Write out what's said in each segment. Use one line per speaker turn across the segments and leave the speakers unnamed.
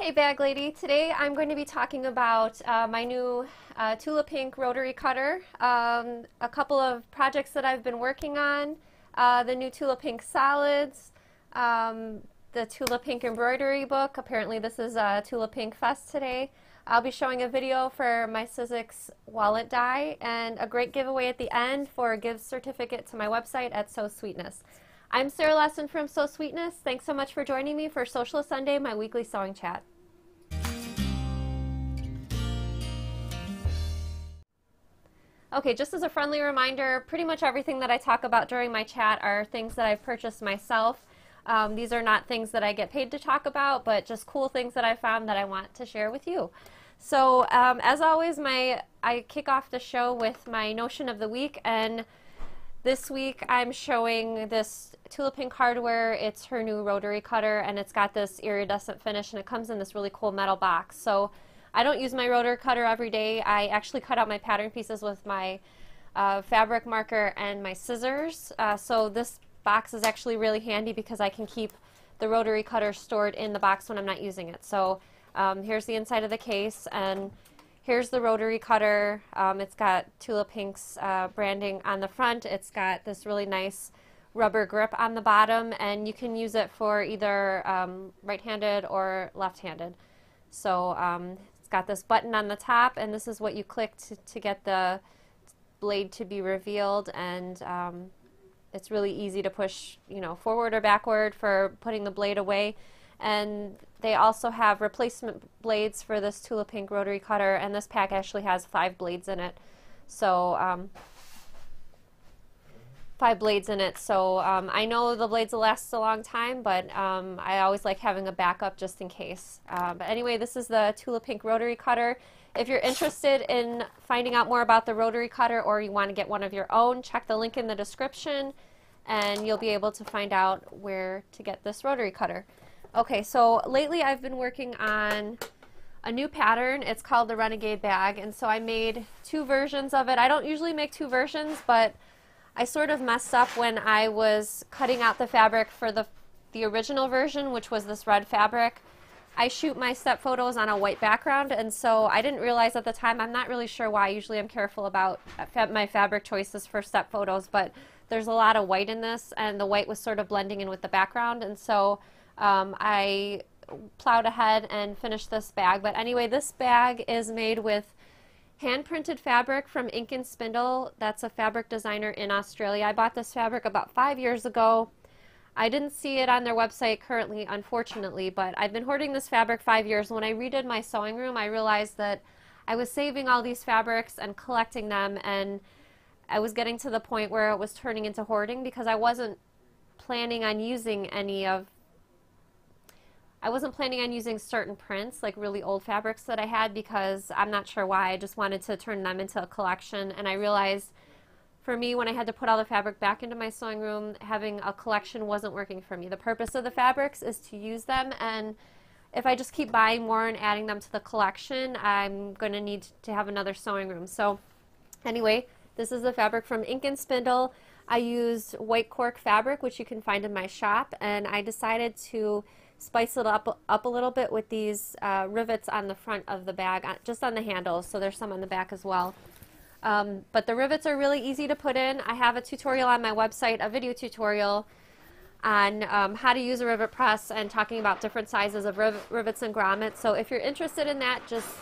Hey Bag Lady, today I'm going to be talking about my new Tula Pink rotary cutter, a couple of projects that I've been working on, the new Tula Pink solids, the Tula Pink embroidery book. Apparently this is Tula Pink Fest today. I'll be showing a video for my Sizzix wallet die and a great giveaway at the end for a gift certificate to my website at So Sweetness. I'm Sarah Lesson from So Sweetness. Thanks so much for joining me for Socialist Sunday, my weekly sewing chat. Okay, just as a friendly reminder, pretty much everything that I talk about during my chat are things that I've purchased myself. These are not things that I get paid to talk about, but just cool things that I found that I want to share with you. So as always, I kick off the show with my notion of the week, and this week I'm showing this Tula Pink hardware. It's her new rotary cutter, and it's got this iridescent finish, and it comes in this really cool metal box. So I don't use my rotary cutter every day. I actually cut out my pattern pieces with my fabric marker and my scissors. So this box is actually really handy because I can keep the rotary cutter stored in the box when I'm not using it. So here's the inside of the case, and here's the rotary cutter. It's got Tula Pink's branding on the front. It's got this really nice rubber grip on the bottom, and you can use it for either right-handed or left-handed. So it's got this button on the top, and this is what you click to get the blade to be revealed, and it's really easy to push, forward or backward for putting the blade away. And they also have replacement blades for this Tula Pink rotary cutter, and this pack actually has 5 blades in it. So 5 blades in it. So I know the blades will last a long time, but I always like having a backup just in case. But anyway, this is the Tula Pink rotary cutter. If you're interested in finding out more about the rotary cutter, or you want to get one of your own, check the link in the description and you'll be able to find out where to get this rotary cutter. Okay, so lately I've been working on a new pattern. It's called the Renegade Bag, and so I made 2 versions of it. I don't usually make 2 versions, but I sort of messed up when I was cutting out the fabric for the original version, which was this red fabric. I shoot my step photos on a white background, and so I didn't realize at the time. I'm not really sure why. Usually I'm careful about my fabric choices for step photos, but there's a lot of white in this, and the white was sort of blending in with the background, and so I plowed ahead and finished this bag. But anyway, this bag is made with hand-printed fabric from Ink and Spindle. That's a fabric designer in Australia. I bought this fabric about 5 years ago. I didn't see it on their website currently, unfortunately, but I've been hoarding this fabric 5 years. When I redid my sewing room, I realized that I was saving all these fabrics and collecting them, and I was getting to the point where it was turning into hoarding because I wasn't planning on using certain prints, like really old fabrics that I had, because I'm not sure why. I just wanted to turn them into a collection, and I realized for me, when I had to put all the fabric back into my sewing room, having a collection wasn't working for me. The purpose of the fabrics is to use them, and if I just keep buying more and adding them to the collection, I'm going to need to have another sewing room. So anyway, this is the fabric from Ink and Spindle. I used white cork fabric, which you can find in my shop, and I decided to spice it up a little bit with these rivets on the front of the bag, just on the handles, so there's some on the back as well. But the rivets are really easy to put in. I have a tutorial on my website, a video tutorial on how to use a rivet press and talking about different sizes of rivets and grommets. So if you're interested in that, just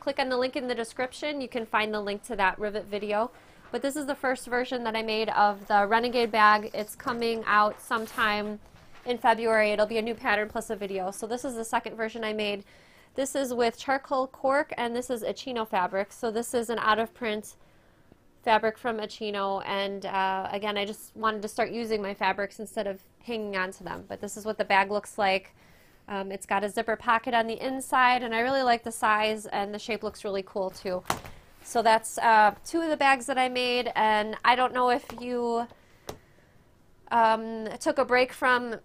click on the link in the description. You can find the link to that rivet video. But this is the first version that I made of the Renegade Bag. It's coming out sometime in February. It'll be a new pattern plus a video. So this is the second version I made. This is with charcoal cork, and this is Achino fabric. So this is an out-of-print fabric from Achino, and again, I just wanted to start using my fabrics instead of hanging on to them. But this is what the bag looks like. It's got a zipper pocket on the inside, and I really like the size, and the shape looks really cool too. So that's 2 of the bags that I made, and I don't know if you took a break from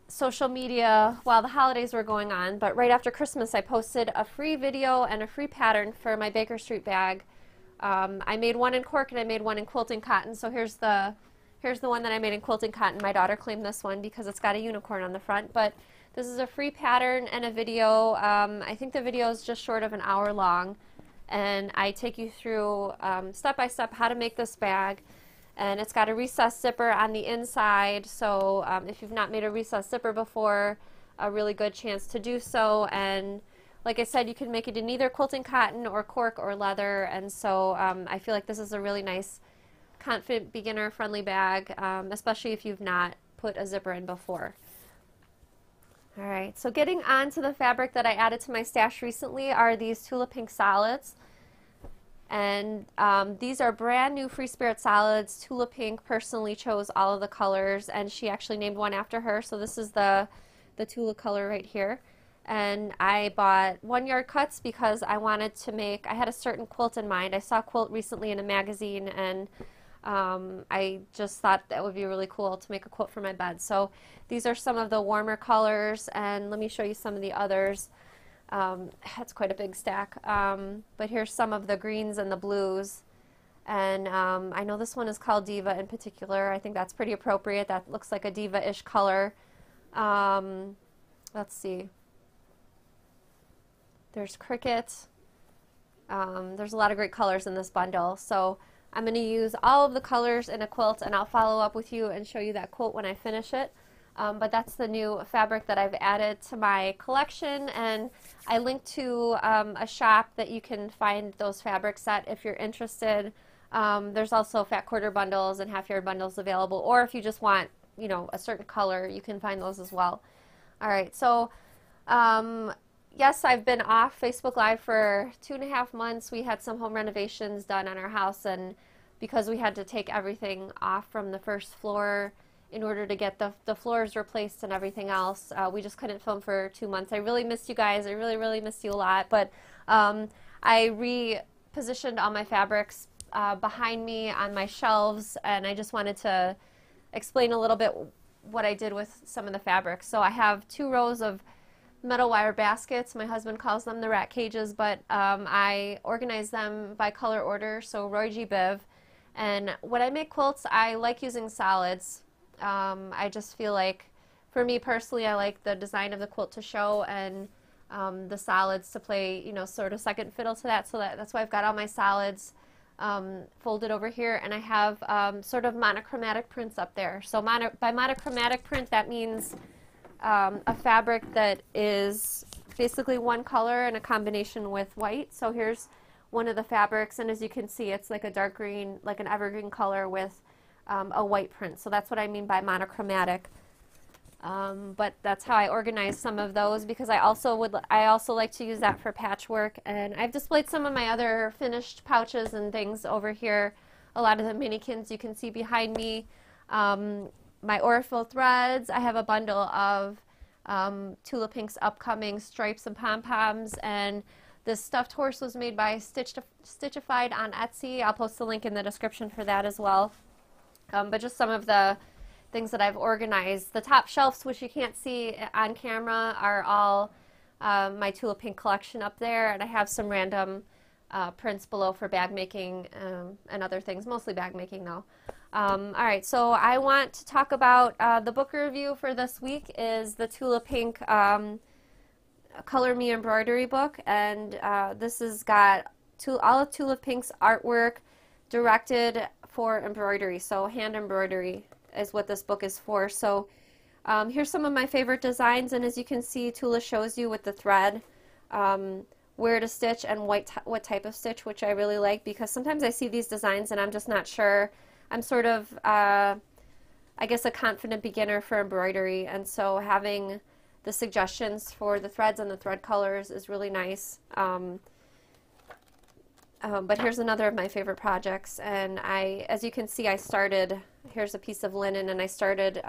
social media while the holidays were going on, but right after Christmas I posted a free video and a free pattern for my Baker Street bag. I made one in cork and I made one in quilting cotton. So here's the one that I made in quilting cotton. My daughter claimed this one because it's got a unicorn on the front, but This is a free pattern and a video. I think the video is just short of an hour long, and I take you through step by step how to make this bag. And it's got a recessed zipper on the inside, so if you've not made a recessed zipper before, a really good chance to do so. And like I said, you can make it in either quilting cotton or cork or leather, and so I feel like this is a really nice, confident, beginner-friendly bag, especially if you've not put a zipper in before. Alright, so getting on to the fabric that I added to my stash recently are these Tula Pink solids. And these are brand new Free Spirit solids. Tula Pink personally chose all of the colors, and she actually named one after her. So this is the Tula color right here. And I bought 1 yard cuts because I wanted to make, I had a certain quilt in mind. I saw a quilt recently in a magazine, and I just thought that would be really cool to make a quilt for my bed. So these are some of the warmer colors, and let me show you some of the others. That's quite a big stack, but here's some of the greens and the blues, and I know this one is called Diva in particular. I think that's pretty appropriate. That looks like a diva-ish color. Let's see. There's Cricket. There's a lot of great colors in this bundle, so I'm going to use all of the colors in a quilt, and I'll follow up with you and show you that quilt when I finish it. But that's the new fabric that I've added to my collection, and I linked to a shop that you can find those fabrics at if you're interested. There's also fat quarter bundles and half yard bundles available, or if you just want, you know, a certain color, you can find those as well. Alright, so yes, I've been off Facebook Live for 2.5 months. We had some home renovations done on our house, and because we had to take everything off from the first floor in order to get the floors replaced and everything else, we just couldn't film for 2 months. I really missed you guys. I really missed you a lot. But I repositioned all my fabrics behind me on my shelves, and I just wanted to explain a little bit what I did with some of the fabrics. So I have 2 rows of metal wire baskets. My husband calls them the rat cages, but I organize them by color order, so Roy G. Biv. And when I make quilts, I like using solids. I just feel like, for me personally, I like the design of the quilt to show, and the solids to play, you know, sort of second fiddle to that. So that's why I've got all my solids folded over here, and I have sort of monochromatic prints up there. So by monochromatic print, that means a fabric that is basically one color in a combination with white. So here's one of the fabrics, and as you can see, it's like a dark green, like an evergreen color with a white print. So that's what I mean by monochromatic. But that's how I organize some of those, because I also like to use that for patchwork. And I've displayed some of my other finished pouches and things over here. A lot of the minikins you can see behind me. My Aurifil threads. I have a bundle of Tula Pink's upcoming stripes and pom-poms, and this stuffed horse was made by Stitchified on Etsy. I'll post the link in the description for that as well. But just some of the things that I've organized. The top shelves, which you can't see on camera, are all my Tula Pink collection up there, and I have some random prints below for bag making and other things, mostly bag making though. Alright, so I want to talk about the book review for this week is the Tula Pink Color Me embroidery book, and this has got all of Tula Pink's artwork directed for embroidery, so hand embroidery is what this book is for. So here's some of my favorite designs, and as you can see, Tula shows you with the thread where to stitch and what type of stitch, which I really like, because sometimes I see these designs and I'm just not sure. I'm sort of, I guess, a confident beginner for embroidery, and so having the suggestions for the threads and the thread colors is really nice. But here's another of my favorite projects, and as you can see, here's a piece of linen, and I started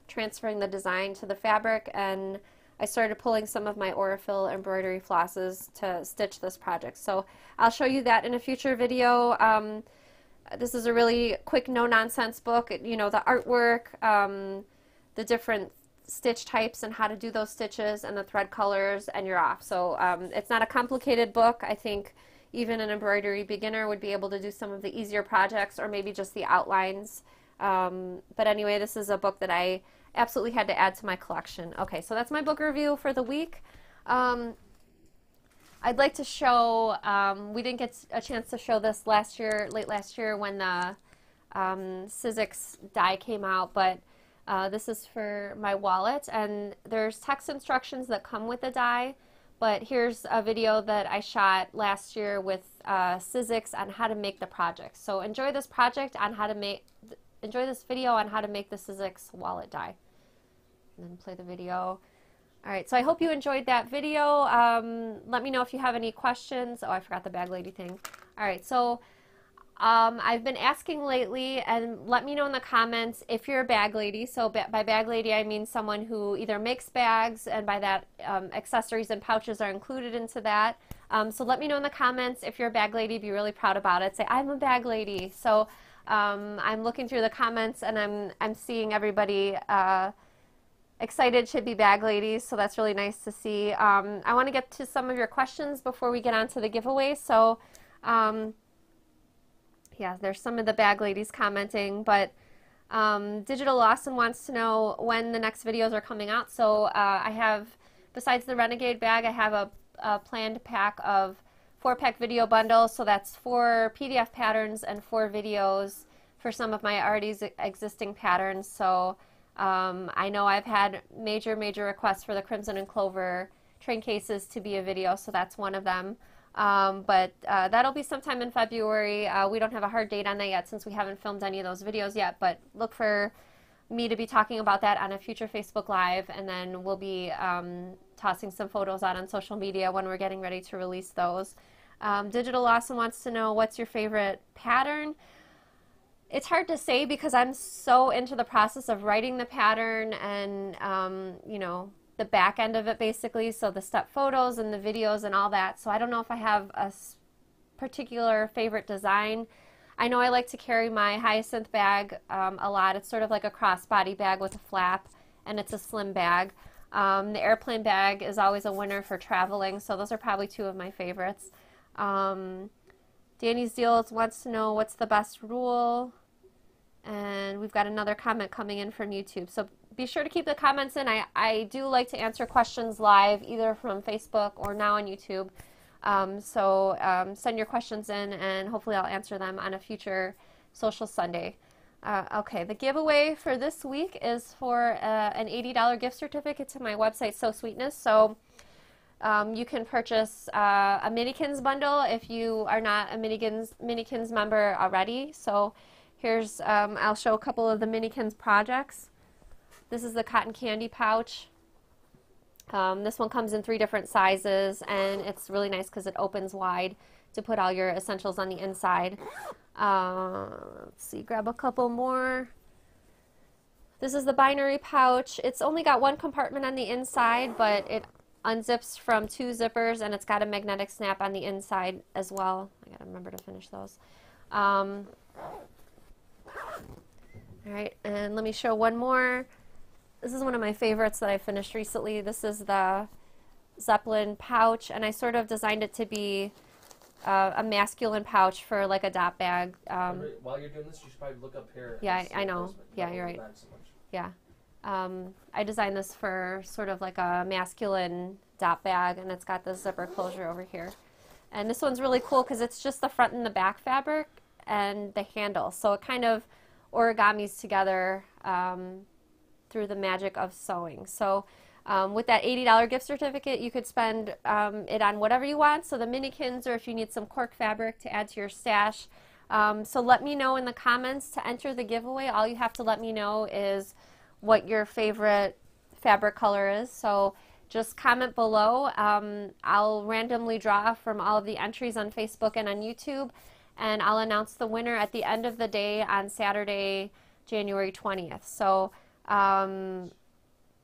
transferring the design to the fabric, and I started pulling some of my Aurifil embroidery flosses to stitch this project. So I'll show you that in a future video. This is a really quick, no-nonsense book. You know, the artwork, the different stitch types and how to do those stitches, and the thread colors, and you're off. So it's not a complicated book. I think even an embroidery beginner would be able to do some of the easier projects, or maybe just the outlines But anyway, this is a book that I absolutely had to add to my collection. Okay, so that's my book review for the week. I'd like to show, we didn't get a chance to show this late last year when the Sizzix die came out, but this is for my wallet, and there's text instructions that come with the die, but here's a video that I shot last year with Sizzix on how to make the project. So enjoy this project on how to make, enjoy this video on how to make the Sizzix wallet die. And then play the video. All right, so I hope you enjoyed that video. Let me know if you have any questions. Oh, I forgot the bag lady thing. All right, so I've been asking lately, and let me know in the comments if you're a bag lady. So by bag lady, I mean someone who either makes bags, and by that, accessories and pouches are included into that. So let me know in the comments if you're a bag lady. Be really proud about it. Say, I'm a bag lady. So I'm looking through the comments, and I'm seeing everybody excited to be bag ladies, so that's really nice to see. I want to get to some of your questions before we get on to the giveaway. So yeah, there's some of the bag ladies commenting, but Digital Awesome wants to know when the next videos are coming out. So I have, besides the Renegade bag, I have a planned pack of 4-pack video bundles. So that's 4 PDF patterns and 4 videos for some of my already existing patterns. So I know I've had major requests for the Crimson and Clover train cases to be a video, so that's one of them. But that'll be sometime in February. We don't have a hard date on that yet since we haven't filmed any of those videos yet, but look for me to be talking about that on a future Facebook Live, and then we'll be tossing some photos out on social media when we're getting ready to release those. Digital Awesome wants to know, what's your favorite pattern? It's hard to say because I'm so into the process of writing the pattern and, you know, the back end of it basically, so the step photos and the videos and all that. So I don't know if I have a particular favorite design. I know I like to carry my Hyacinth bag a lot. It's sort of like a crossbody bag with a flap, and it's a slim bag. The airplane bag is always a winner for traveling, so those are probably 2 of my favorites. Danny's Deals wants to know, what's the best rule? And we've got another comment coming in from YouTube. So be sure to keep the comments in. I do like to answer questions live, either from Facebook or now on YouTube. So send your questions in, and hopefully I'll answer them on a future Social Sunday. Okay, the giveaway for this week is for an $80 gift certificate to my website, So Sweetness. So you can purchase a Minikins bundle if you are not a Minikins member already. So here's, I'll show a couple of the Minikins projects. This is the cotton candy pouch. This one comes in 3 different sizes, and it's really nice because it opens wide to put all your essentials on the inside. Let's see, grab a couple more. This is the binary pouch. It's only got 1 compartment on the inside, but it unzips from 2 zippers, and it's got a magnetic snap on the inside as well. I gotta remember to finish those. All right, and let me show one more. This is one of my favorites that I finished recently. This is the Zeppelin pouch, and I sort of designed it to be a masculine pouch for like a dot bag.
While you're doing this, you should probably look up here.
Yeah, I know. Yeah, you're right. Yeah. I designed this for sort of like a masculine dot bag, and it's got the zipper closure over here. And this one's really cool because it's just the front and the back fabric and the handle. So it kind of origamis together through the magic of sewing. So with that $80 gift certificate, you could spend it on whatever you want. So the Minikins, or if you need some cork fabric to add to your stash. So let me know in the comments to enter the giveaway. All you have to let me know is what your favorite fabric color is. So just comment below. I'll randomly draw from all of the entries on Facebook and on YouTube, and I'll announce the winner at the end of the day on Saturday, January 20th. So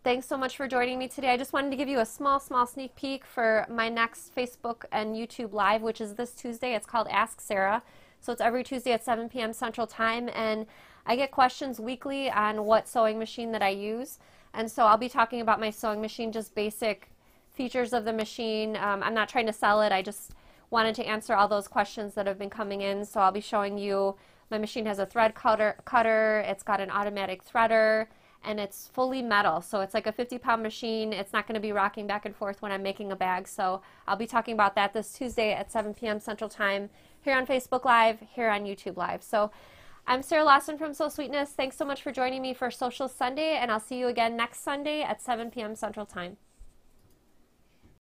thanks so much for joining me today. I just wanted to give you a small sneak peek for my next Facebook and YouTube Live, which is this Tuesday. It's called Ask Sarah. So it's every Tuesday at 7 p.m. Central Time, and I get questions weekly on what sewing machine that I use. And so I'll be talking about my sewing machine, just basic features of the machine. I'm not trying to sell it. I just wanted to answer all those questions that have been coming in. So I'll be showing you My machine has a thread cutter, it's got an automatic threader, and it's fully metal. So it's like a 50-pound machine. It's not going to be rocking back and forth when I'm making a bag. So I'll be talking about that this Tuesday at 7 p.m. Central Time here on Facebook Live, here on YouTube Live. So I'm Sarah Lawson from Soul Sweetness. Thanks so much for joining me for Social Sunday, and I'll see you again next Sunday at 7 p.m. Central Time.